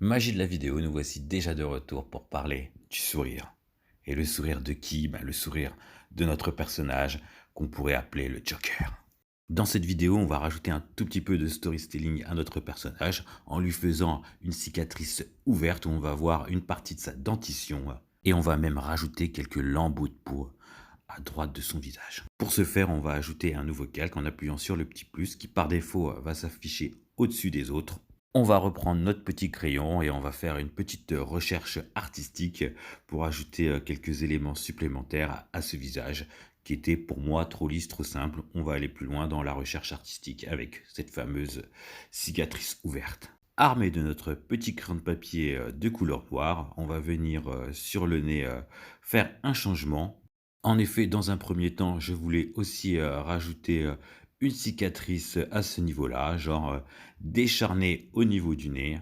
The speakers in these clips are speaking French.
Magie de la vidéo, nous voici déjà de retour pour parler du sourire. Et le sourire de qui? Le sourire de notre personnage qu'on pourrait appeler le Joker. Dans cette vidéo, on va rajouter un tout petit peu de storytelling à notre personnage en lui faisant une cicatrice ouverte où on va voir une partie de sa dentition et on va même rajouter quelques lambeaux de peau à droite de son visage. Pour ce faire, on va ajouter un nouveau calque en appuyant sur le petit plus qui par défaut va s'afficher au-dessus des autres. On va reprendre notre petit crayon et on va faire une petite recherche artistique pour ajouter quelques éléments supplémentaires à ce visage qui était pour moi trop lisse, trop simple. On va aller plus loin dans la recherche artistique avec cette fameuse cicatrice ouverte. Armé de notre petit crayon de papier de couleur noire, on va venir sur le nez faire un changement. En effet, dans un premier temps, je voulais aussi rajouter une cicatrice à ce niveau-là, genre décharnée au niveau du nez.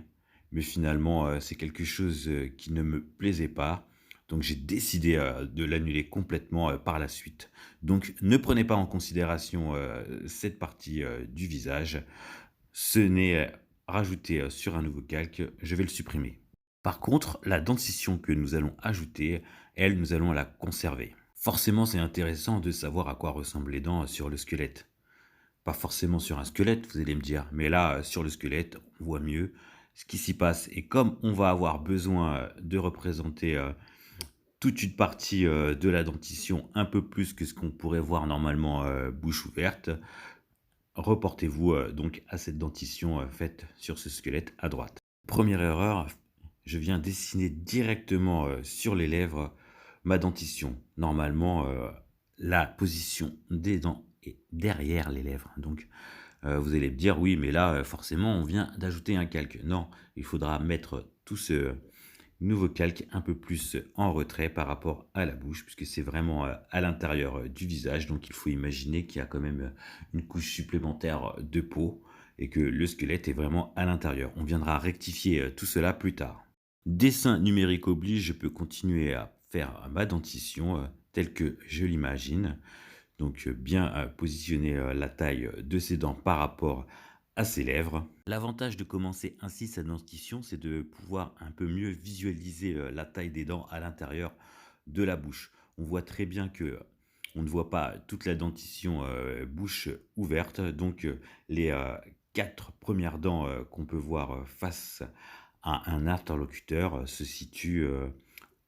Mais finalement, c'est quelque chose qui ne me plaisait pas. Donc j'ai décidé de l'annuler complètement par la suite. Donc ne prenez pas en considération cette partie du visage. Ce nez rajouté sur un nouveau calque, je vais le supprimer. Par contre, la dentition que nous allons ajouter, elle, nous allons la conserver. Forcément, c'est intéressant de savoir à quoi ressemblent les dents sur le squelette. Pas forcément sur un squelette, vous allez me dire, mais là, sur le squelette, on voit mieux ce qui s'y passe. Et comme on va avoir besoin de représenter toute une partie de la dentition, un peu plus que ce qu'on pourrait voir normalement bouche ouverte, reportez-vous donc à cette dentition faite sur ce squelette à droite. Première erreur, je viens dessiner directement sur les lèvres ma dentition. Normalement, la position des dents est derrière les lèvres. Donc, vous allez me dire, oui, mais là, forcément, on vient d'ajouter un calque. Non, il faudra mettre tout ce nouveau calque un peu plus en retrait par rapport à la bouche, puisque c'est vraiment à l'intérieur du visage. Donc, il faut imaginer qu'il y a quand même une couche supplémentaire de peau et que le squelette est vraiment à l'intérieur. On viendra rectifier tout cela plus tard. Dessin numérique oblige, je peux continuer à faire ma dentition telle que je l'imagine. Donc bien positionner la taille de ses dents par rapport à ses lèvres. L'avantage de commencer ainsi sa dentition, c'est de pouvoir un peu mieux visualiser la taille des dents à l'intérieur de la bouche. On voit très bien que on ne voit pas toute la dentition bouche ouverte, donc les 4 premières dents qu'on peut voir face à un interlocuteur se situent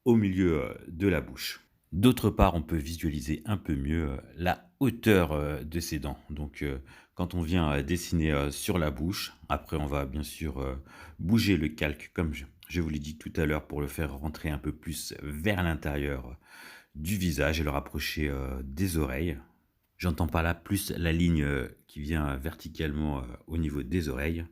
au milieu de la bouche. D'autre part, on peut visualiser un peu mieux la hauteur de ses dents. Donc, quand on vient dessiner sur la bouche, après on va bien sûr bouger le calque comme je vous l'ai dit tout à l'heure pour le faire rentrer un peu plus vers l'intérieur du visage et le rapprocher des oreilles. J'entends par là plus la ligne qui vient verticalement au niveau des oreilles.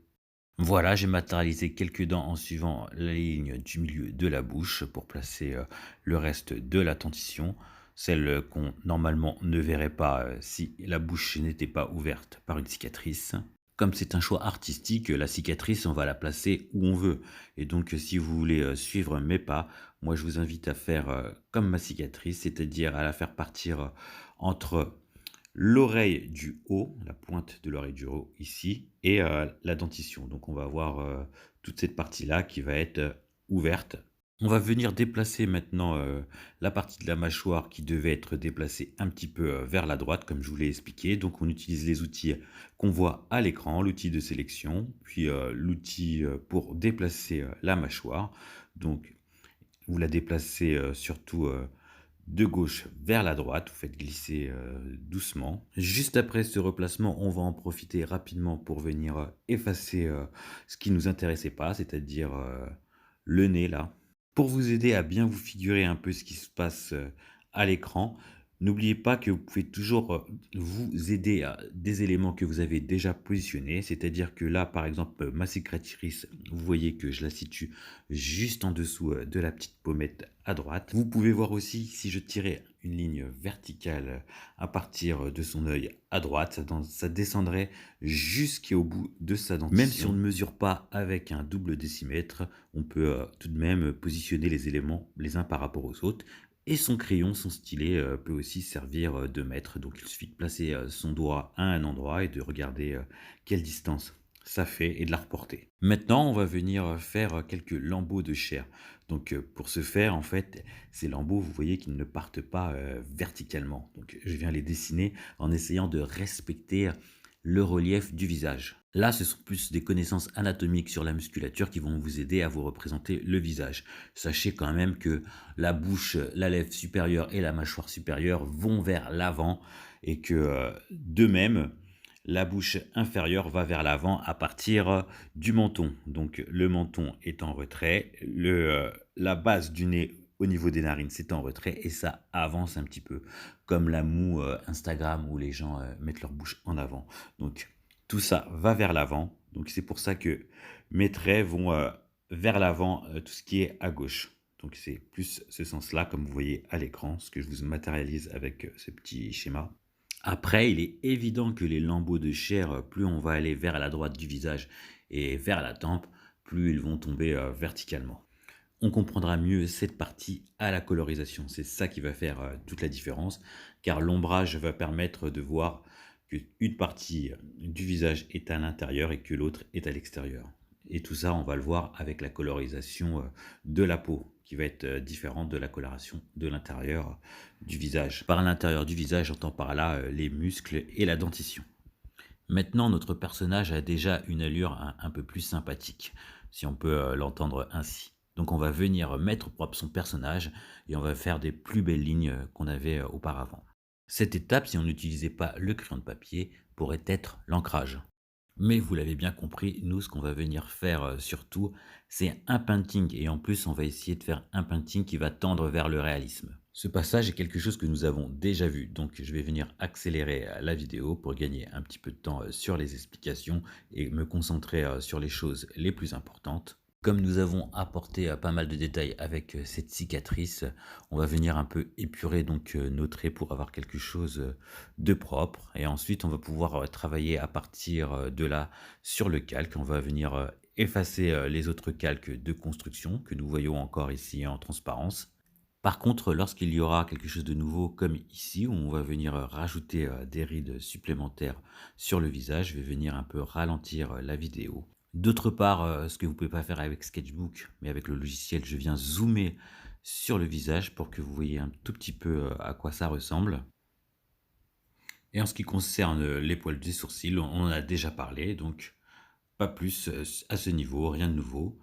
Voilà, j'ai matérialisé quelques dents en suivant la ligne du milieu de la bouche pour placer le reste de la dentition, celle qu'on normalement ne verrait pas si la bouche n'était pas ouverte par une cicatrice. Comme c'est un choix artistique, la cicatrice, on va la placer où on veut. Et donc, si vous voulez suivre mes pas, moi, je vous invite à faire comme ma cicatrice, c'est-à-dire à la faire partir entre l'oreille du haut, la pointe de l'oreille du haut ici, et la dentition. Donc on va avoir toute cette partie-là qui va être ouverte. On va venir déplacer maintenant la partie de la mâchoire qui devait être déplacée un petit peu vers la droite, comme je vous l'ai expliqué. Donc on utilise les outils qu'on voit à l'écran, l'outil de sélection, puis l'outil pour déplacer la mâchoire. Donc vous la déplacez surtout de gauche vers la droite, vous faites glisser doucement. Juste après ce replacement, on va en profiter rapidement pour venir effacer ce qui ne nous intéressait pas, c'est-à-dire le nez là. Pour vous aider à bien vous figurer un peu ce qui se passe à l'écran, n'oubliez pas que vous pouvez toujours vous aider à des éléments que vous avez déjà positionnés, c'est-à-dire que là, par exemple, ma cicatrice, vous voyez que je la situe juste en dessous de la petite pommette à droite. Vous pouvez voir aussi si je tirais une ligne verticale à partir de son œil à droite, ça descendrait jusqu'au bout de sa dentition. Même si on ne mesure pas avec un double décimètre, on peut tout de même positionner les éléments les uns par rapport aux autres. Et son crayon, son stylet peut aussi servir de maître. Donc il suffit de placer son doigt à un endroit et de regarder quelle distance ça fait et de la reporter. Maintenant, on va venir faire quelques lambeaux de chair. Donc, pour ce faire, en fait, ces lambeaux, vous voyez qu'ils ne partent pas verticalement. Donc, je viens les dessiner en essayant de respecter le relief du visage. Là, ce sont plus des connaissances anatomiques sur la musculature qui vont vous aider à vous représenter le visage. Sachez quand même que la bouche, la lèvre supérieure et la mâchoire supérieure vont vers l'avant et que, de même, la bouche inférieure va vers l'avant à partir du menton. Donc le menton est en retrait, la base du nez au niveau des narines, c'est en retrait et ça avance un petit peu, comme la moue Instagram où les gens mettent leur bouche en avant. Donc tout ça va vers l'avant. Donc c'est pour ça que mes traits vont vers l'avant, tout ce qui est à gauche. Donc c'est plus ce sens-là, comme vous voyez à l'écran, ce que je vous matérialise avec ce petit schéma. Après, il est évident que les lambeaux de chair, plus on va aller vers la droite du visage et vers la tempe, plus ils vont tomber verticalement. On comprendra mieux cette partie à la colorisation. C'est ça qui va faire toute la différence, car l'ombrage va permettre de voir qu'une partie du visage est à l'intérieur et que l'autre est à l'extérieur. Et tout ça, on va le voir avec la colorisation de la peau, qui va être différente de la coloration de l'intérieur du visage. Par l'intérieur du visage, j'entends par là les muscles et la dentition. Maintenant, notre personnage a déjà une allure un peu plus sympathique, si on peut l'entendre ainsi. Donc on va venir mettre propre son personnage et on va faire des plus belles lignes qu'on avait auparavant. Cette étape, si on n'utilisait pas le crayon de papier, pourrait être l'ancrage. Mais vous l'avez bien compris, nous, ce qu'on va venir faire surtout, c'est un painting. Et en plus, on va essayer de faire un painting qui va tendre vers le réalisme. Ce passage est quelque chose que nous avons déjà vu, donc je vais venir accélérer la vidéo pour gagner un petit peu de temps sur les explications et me concentrer sur les choses les plus importantes. Comme nous avons apporté pas mal de détails avec cette cicatrice, on va venir un peu épurer donc nos traits pour avoir quelque chose de propre. Et ensuite, on va pouvoir travailler à partir de là sur le calque. On va venir effacer les autres calques de construction que nous voyons encore ici en transparence. Par contre, lorsqu'il y aura quelque chose de nouveau comme ici, où on va venir rajouter des rides supplémentaires sur le visage, je vais venir un peu ralentir la vidéo. D'autre part, ce que vous ne pouvez pas faire avec Sketchbook, mais avec le logiciel, je viens zoomer sur le visage pour que vous voyez un tout petit peu à quoi ça ressemble. Et en ce qui concerne les poils des sourcils, on en a déjà parlé, donc pas plus à ce niveau, rien de nouveau.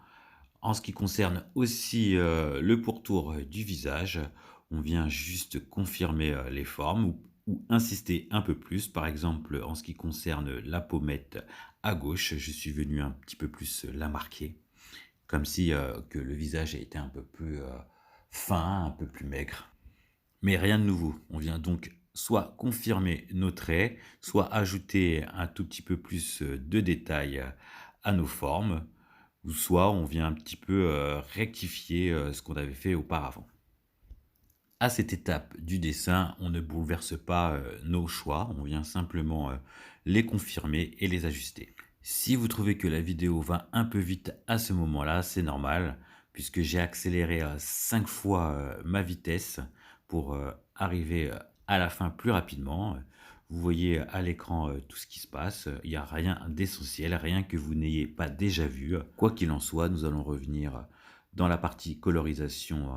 En ce qui concerne aussi le pourtour du visage, on vient juste confirmer les formes ou insister un peu plus. Par exemple, en ce qui concerne la pommette à gauche, je suis venu un petit peu plus la marquer, comme si que le visage était un peu plus fin, un peu plus maigre. Mais rien de nouveau. On vient donc soit confirmer nos traits, soit ajouter un tout petit peu plus de détails à nos formes, ou soit on vient un petit peu rectifier ce qu'on avait fait auparavant. À cette étape du dessin, on ne bouleverse pas nos choix, on vient simplement les confirmer et les ajuster. Si vous trouvez que la vidéo va un peu vite à ce moment-là, c'est normal, puisque j'ai accéléré 5 fois ma vitesse pour arriver à la fin plus rapidement. Vous voyez à l'écran tout ce qui se passe. Il n'y a rien d'essentiel, rien que vous n'ayez pas déjà vu. Quoi qu'il en soit, nous allons revenir dans la partie colorisation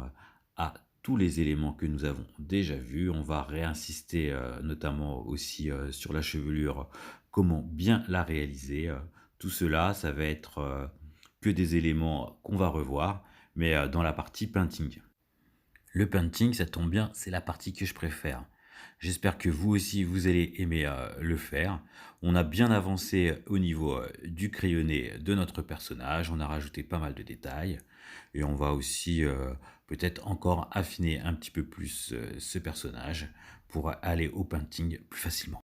à tous les éléments que nous avons déjà vus. On va réinsister notamment aussi sur la chevelure, comment bien la réaliser. Tout cela, ça va être que des éléments qu'on va revoir, mais dans la partie painting. Le painting, ça tombe bien, c'est la partie que je préfère. J'espère que vous aussi, vous allez aimer le faire. On a bien avancé au niveau du crayonné de notre personnage. On a rajouté pas mal de détails. Et on va aussi peut-être encore affiner un petit peu plus ce personnage pour aller au painting plus facilement.